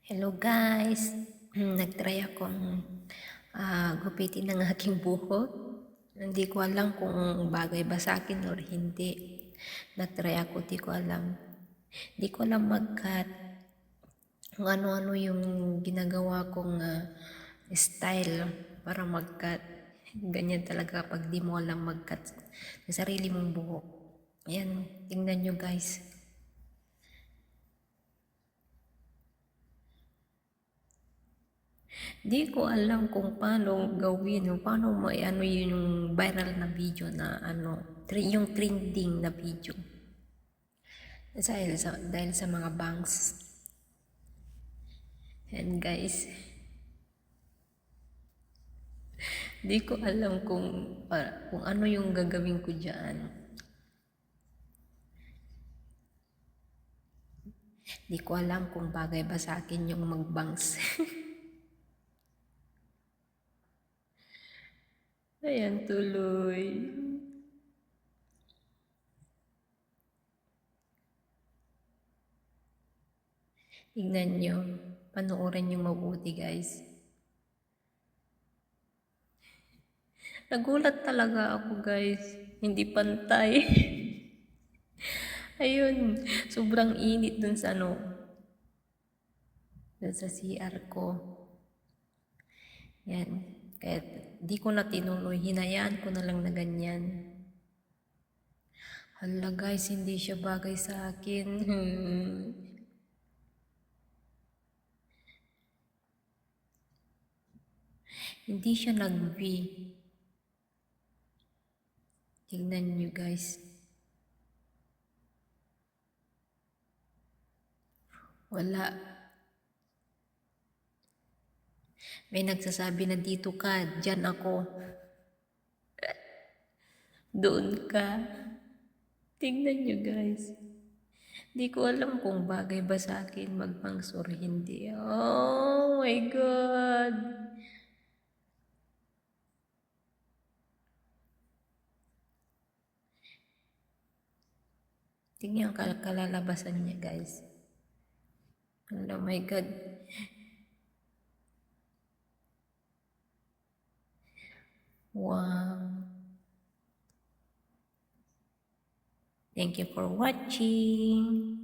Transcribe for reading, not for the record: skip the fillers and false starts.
Hello guys! Nagtry akong gupitin ng aking buhok. Hindi ko alam kung bagay ba sa akin or hindi. Nagtry ako, di ko alam. Di ko alam mag-cut. Kung ano-ano yung ginagawa kong style para mag-cut. Ganyan talaga pag di mo alam mag-cut sa sarili mong buhok. Ayan, tingnan nyo guys. Di ko alam kung paano gawin o paano ano yun yung viral na video na yung trending na video. Dahil sa mga banks. And guys, di ko alam kung ano yung gagawin ko dyan. Di ko alam kung bagay ba sa akin yung mag-banks. Ayan tuloy. Tignan nyo. Panoorin nyo mabuti guys. Nagulat talaga ako guys. Hindi pantay. Ayun. Sobrang init dun sa dun sa CR ko. Yan. Kaya di ko na tinuloy. Hinayaan ko na lang na ganyan. Hala guys, hindi siya bagay sa akin. Hindi siya nag-V. Tignan nyo guys. Wala. May nagsasabi na dito ka, dyan ako. Doon ka. Tignan nyo guys. Di ko alam kung bagay ba sa akin mag-bangs or hindi. Oh my God! Tingnan ang kalalabasan niya guys. Oh my God. Wow. Thank you for watching.